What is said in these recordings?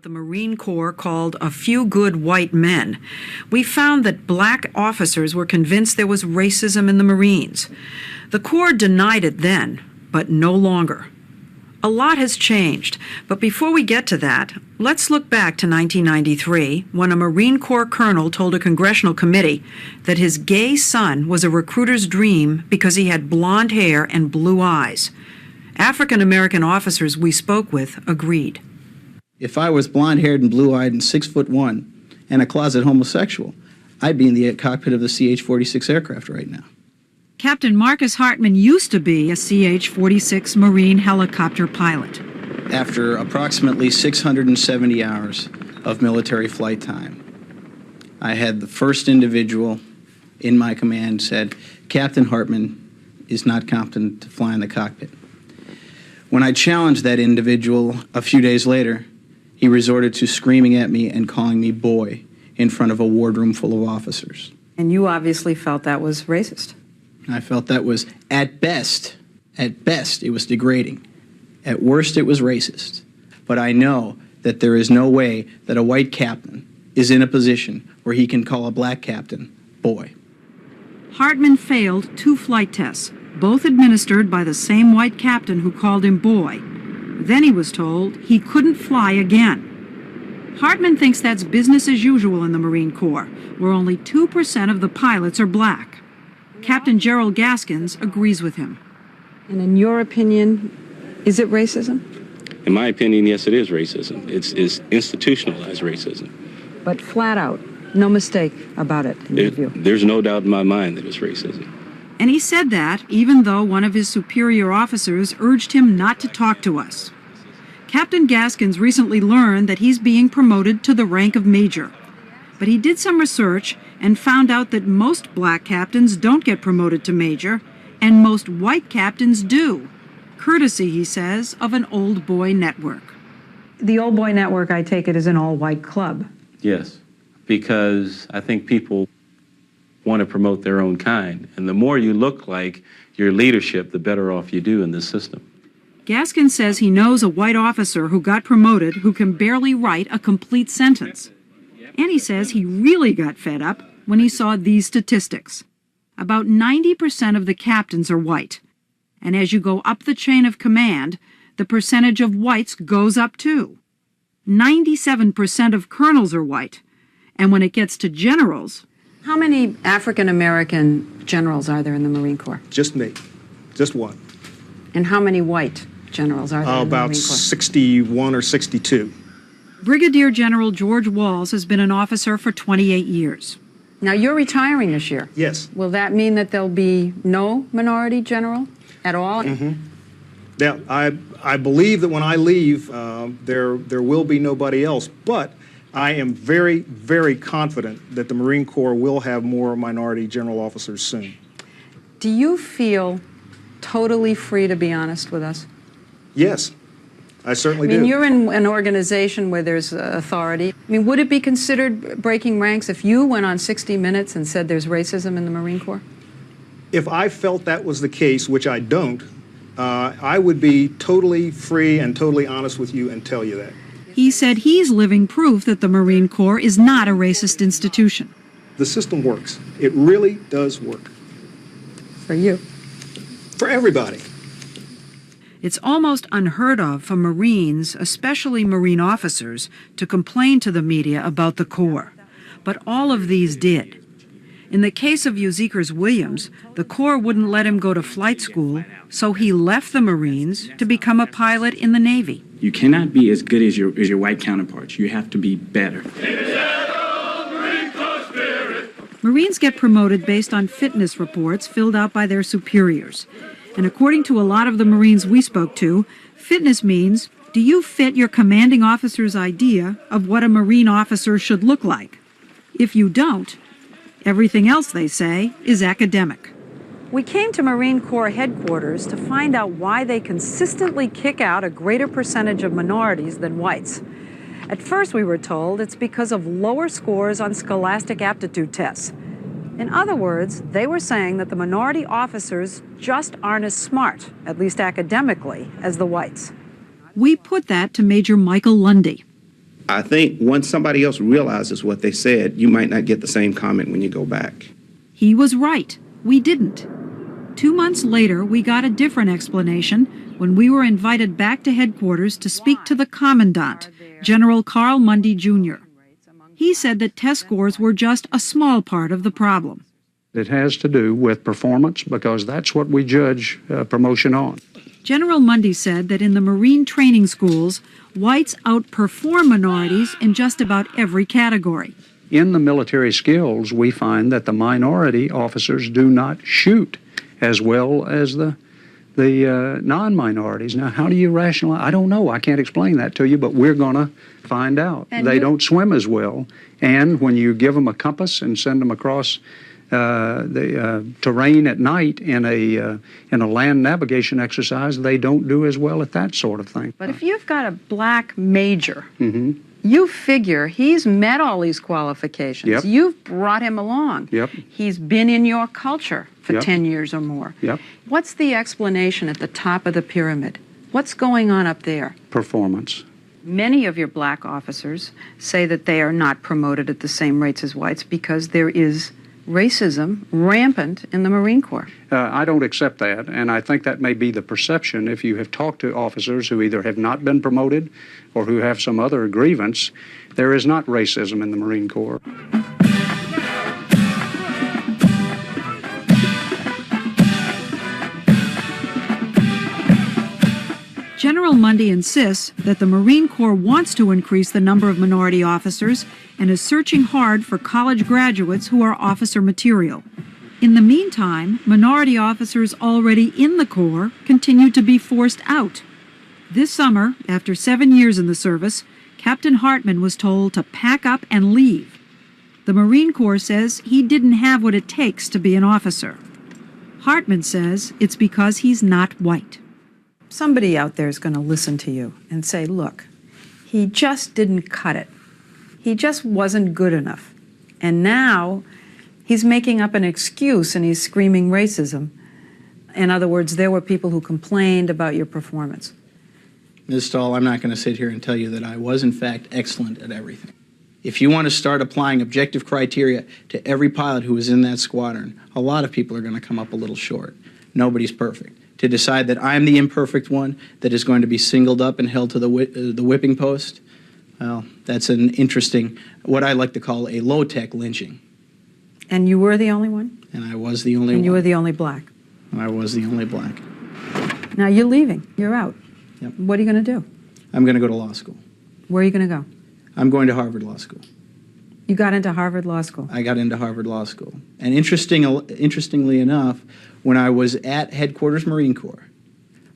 the Marine Corps called a few good white men, we found that black officers were convinced there was racism in the Marines. The Corps denied it then, but no longer. A lot has changed, but before we get to that, let's look back to 1993, when a Marine Corps colonel told a congressional committee that his gay son was a recruiter's dream because he had blonde hair and blue eyes. African-American officers we spoke with agreed. If I was blonde-haired and blue-eyed and 6'1" and a closet homosexual, I'd be in the cockpit of the CH-46 aircraft right now. Captain Marcus Hartman used to be a CH-46 Marine helicopter pilot. After approximately 670 hours of military flight time, I had the first individual in my command said, "Captain Hartman is not competent to fly in the cockpit." When I challenged that individual a few days later, he resorted to screaming at me and calling me boy in front of a wardroom full of officers. And you obviously felt that was racist. I felt that was, at best, it was degrading. At worst, it was racist. But I know that there is no way that a white captain is in a position where he can call a black captain boy. Hartman failed 2 flight tests, both administered by the same white captain who called him boy. Then he was told he couldn't fly again. Hartman thinks that's business as usual in the Marine Corps, where only 2% of the pilots are black. Captain Gerald Gaskins agrees with him. And in your opinion, is it racism? In my opinion, yes, it is racism. It's institutionalized racism. But flat out, no mistake about it, in your view? There's no doubt in my mind that it's racism. And he said that even though one of his superior officers urged him not to talk to us. Captain Gaskins recently learned that he's being promoted to the rank of major. But he did some research and found out that most black captains don't get promoted to major, and most white captains do. Courtesy, he says, of an old boy network. The old boy network, I take it, is an all-white club. Yes, because I think people want to promote their own kind. And the more you look like your leadership, the better off you do in this system. Gaskin says he knows a white officer who got promoted who can barely write a complete sentence. And he says he really got fed up when he saw these statistics. About 90% of the captains are white. And as you go up the chain of command, the percentage of whites goes up too. 97% of colonels are white. And when it gets to generals... How many African-American generals are there in the Marine Corps? Just me. Just one. And how many white generals are there in the Marine Corps? About 61 or 62. Brigadier General George Walls has been an officer for 28 years. Now, you're retiring this year. Yes. Will that mean that there'll be no minority general at all? Mm-hmm. Now, I believe that when I leave, there will be nobody else, but I am very, very confident that the Marine Corps will have more minority general officers soon. Do you feel totally free to be honest with us? Yes. I certainly do. I mean, you're in an organization where there's authority. I mean, would it be considered breaking ranks if you went on 60 Minutes and said there's racism in the Marine Corps? If I felt that was the case, which I don't, I would be totally free and totally honest with you and tell you that. He said he's living proof that the Marine Corps is not a racist institution. The system works. It really does work. For you. For everybody. It's almost unheard of for Marines, especially Marine officers, to complain to the media about the Corps. But all of these did. In the case of Hezakya Williams, the Corps wouldn't let him go to flight school, so he left the Marines to become a pilot in the Navy. You cannot be as good as your white counterparts. You have to be better. Marines get promoted based on fitness reports filled out by their superiors. And according to a lot of the Marines we spoke to, fitness means, do you fit your commanding officer's idea of what a Marine officer should look like? If you don't, everything else, they say, is academic. We came to Marine Corps headquarters to find out why they consistently kick out a greater percentage of minorities than whites. At first, we were told it's because of lower scores on scholastic aptitude tests. In other words, they were saying that the minority officers just aren't as smart, at least academically, as the whites. We put that to Major Michael Lundy. I think once somebody else realizes what they said, you might not get the same comment when you go back. He was right. We didn't. 2 months later, we got a different explanation when we were invited back to headquarters to speak to the Commandant, General Carl Mundy Jr. He said that test scores were just a small part of the problem. It has to do with performance because that's what we judge promotion on. General Mundy said that in the Marine training schools, whites outperform minorities in just about every category. In the military skills, we find that the minority officers do not shoot as well as the non-minorities. Now, how do you rationalize? I don't know. I can't explain that to you, but we're going to find out. They don't swim as well, and when you give them a compass and send them across the terrain at night in a land navigation exercise, they don't do as well at that sort of thing. But if you've got a black major, you figure he's met all these qualifications. Yep. You've brought him along. Yep. He's been in your culture for Yep. 10 years or more. Yep. What's the explanation at the top of the pyramid? What's going on up there? Performance. Many of your black officers say that they are not promoted at the same rates as whites because there is racism rampant in the Marine Corps. I don't accept that, and I think that may be the perception if you have talked to officers who either have not been promoted or who have some other grievance. There is not racism in the Marine Corps. General Mundy insists that the Marine Corps wants to increase the number of minority officers and is searching hard for college graduates who are officer material. In the meantime, minority officers already in the Corps continue to be forced out. This summer, after 7 years in the service, Captain Hartman was told to pack up and leave. The Marine Corps says he didn't have what it takes to be an officer. Hartman says it's because he's not white. Somebody out there is going to listen to you and say, look, he just didn't cut it. He just wasn't good enough. And now he's making up an excuse and he's screaming racism. In other words, there were people who complained about your performance. Ms. Stahl, I'm not going to sit here and tell you that I was, in fact, excellent at everything. If you want to start applying objective criteria to every pilot who was in that squadron, a lot of people are going to come up a little short. Nobody's perfect. To decide that I'm the imperfect one that is going to be singled up and held to the whipping post, well, that's an interesting, what I like to call a low-tech lynching. And you were the only one? And I was the only one. And you were the only black? And I was the only black. Now you're leaving. You're out. Yep. What are you going to do? I'm going to go to law school. Where are you going to go? I'm going to Harvard Law School. You got into Harvard Law School? I got into Harvard Law School. And interestingly enough, when I was at Headquarters Marine Corps,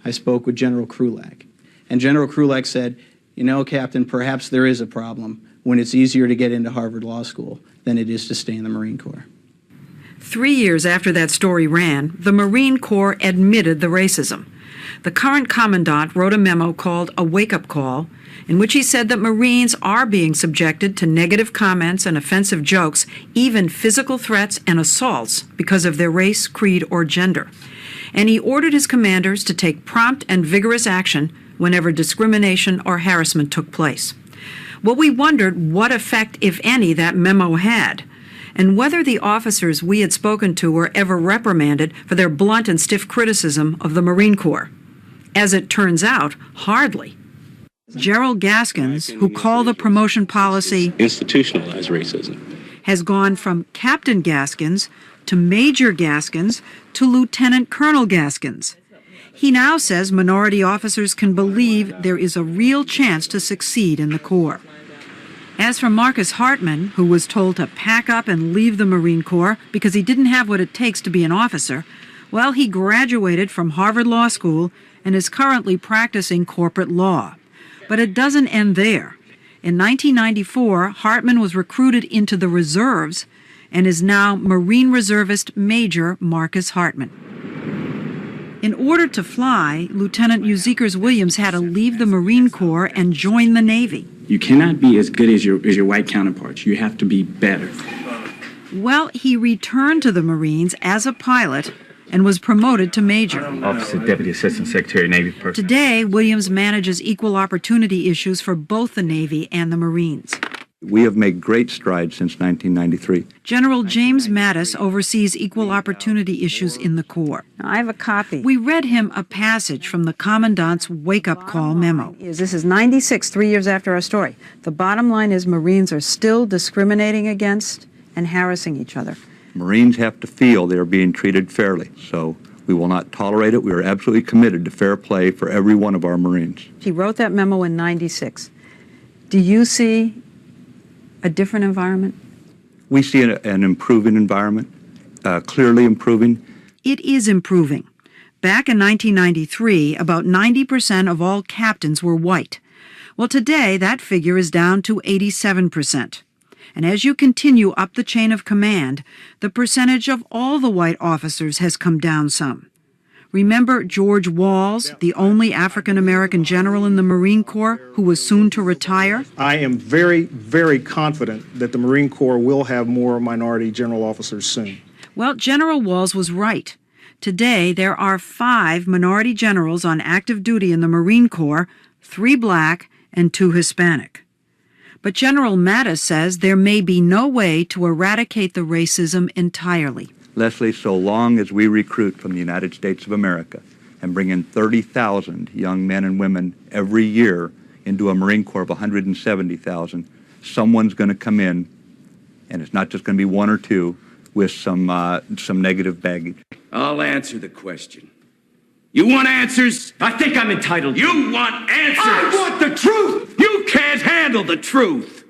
I spoke with General Krulak. And General Krulak said, you know, Captain, perhaps there is a problem when it's easier to get into Harvard Law School than it is to stay in the Marine Corps. 3 years after that story ran, the Marine Corps admitted the racism. The current commandant wrote a memo called A Wake-Up Call, in which he said that Marines are being subjected to negative comments and offensive jokes, even physical threats and assaults because of their race, creed, or gender. And he ordered his commanders to take prompt and vigorous action whenever discrimination or harassment took place. Well, we wondered what effect, if any, that memo had, and whether the officers we had spoken to were ever reprimanded for their blunt and stiff criticism of the Marine Corps. As it turns out, hardly. Gerald Gaskins, who called the promotion policy Institutionalized racism. has gone from Captain Gaskins to Major Gaskins to Lieutenant Colonel Gaskins. He now says minority officers can believe there is a real chance to succeed in the Corps. As for Marcus Hartman, who was told to pack up and leave the Marine Corps because he didn't have what it takes to be an officer, well, he graduated from Harvard Law School and is currently practicing corporate law. But it doesn't end there. In 1994, Hartman was recruited into the reserves and is now Marine Reservist Major Marcus Hartman. In order to fly, Lieutenant Euzekers Williams had to leave the Marine Corps and join the Navy. You cannot be as good as your white counterparts. You have to be better. Well, he returned to the Marines as a pilot and was promoted to major. Office of Deputy Assistant Secretary, Navy. Today, Williams manages equal opportunity issues for both the Navy and the Marines. We have made great strides since 1993. General James Mattis oversees equal opportunity issues in the Corps. I have a copy. We read him a passage from the Commandant's wake-up call memo. This is 96, 3 years after our story. The bottom line is Marines are still discriminating against and harassing each other. Marines have to feel they are being treated fairly, so we will not tolerate it. We are absolutely committed to fair play for every one of our Marines. He wrote that memo in 96. Do you see a different environment? We see an improving environment, clearly improving. It is improving. Back in 1993, about 90% of all captains were white. Well, today that figure is down to 87%. And as you continue up the chain of command, the percentage of all the white officers has come down some. Remember George Walls, the only African-American general in the Marine Corps who was soon to retire? I am very, very confident that the Marine Corps will have more minority general officers soon. Well, General Walls was right. Today, there are 5 minority generals on active duty in the Marine Corps, 3 black and 2 Hispanic. But General Mattis says there may be no way to eradicate the racism entirely. Lesley, so long as we recruit from the United States of America and bring in 30,000 young men and women every year into a Marine Corps of 170,000, someone's going to come in, and it's not just going to be 1 or 2, with some negative baggage. I'll answer the question. You want answers? I think I'm entitled. You want answers? I want the truth! You can't handle the truth!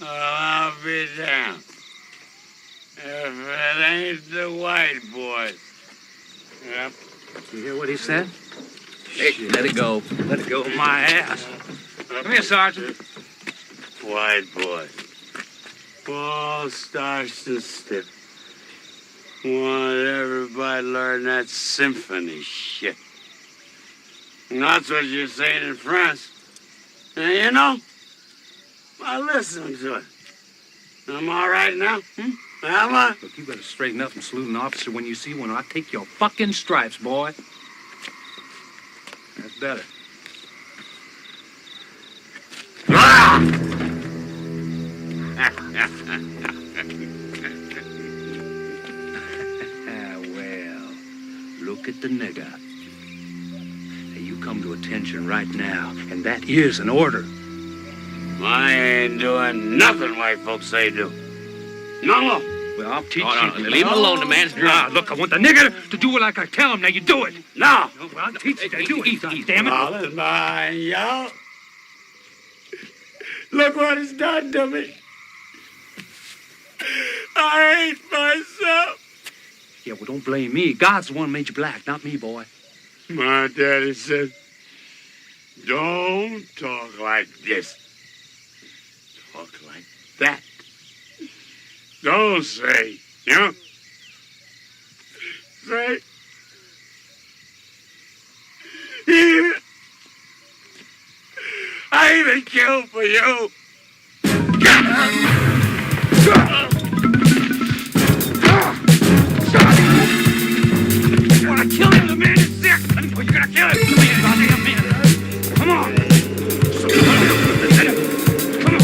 I'll be damned if it ain't the white boys. Yep. You hear what he said? Hey, let it go. Let it go of my ass. Come here, Sergeant. White boys. All starched and stiff. Want everybody to learn that symphony shit. And that's what you're saying in France. And you know, I listen to it. I'm all right now? Am I? Look, you better straighten up and salute an officer when you see one, or I'll take your fucking stripes, boy. That's better. Well, look at the nigger. Hey, you come to attention right now, and that is an order. I ain't doing nothing white folks say do. No. Well, I'll teach you. Leave him alone, the man's drunk. Look, I want the nigger to do it like I tell him. Now you do it. No. No, well, I'll teach you to do it. Damn it. All is mine, y'all. Look what it's done to me. I hate myself. Yeah, well, don't blame me. God's the one who made you black, not me, boy. My daddy said, don't talk like this. Talk like that. Don't say, you know? Say, I even killed for you. You want to kill him? The man is sick. You're going to kill him. Come here, goddamn man. Come on. Come on.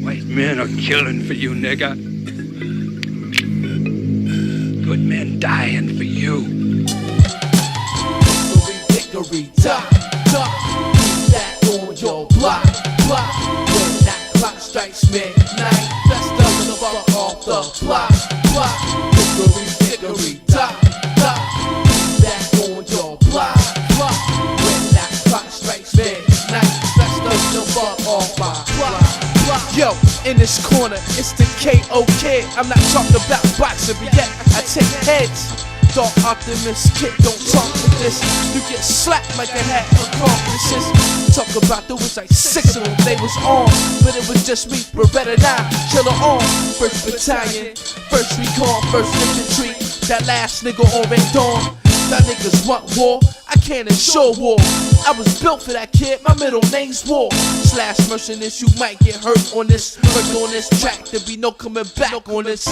White men are killing for you, nigga. Good men dying for you. Hickory dock, keep that on your block. When that clock strikes midnight, that's the fuck off the block. Hickory dock, keep that on your block. When that clock strikes midnight, that's the fuck off my block. Yo, in this corner, it's the K.O. Kid. I'm not talking about boxing, but yet I take heads. Dark optimist kid, don't talk with this. You get slapped like a hat of accomplices. Talk about there was like 6 of them, they was on, but it was just me, Beretta 9, killer on. 1st Battalion, 1st Recon, 1st Infantry. That last nigga on Red Dawn. Y'all niggas want war, I can't ensure war. I was built for that, kid, my middle name's War. Slash merciless, you might get hurt on this. Hurt on this track, there be no coming back on this.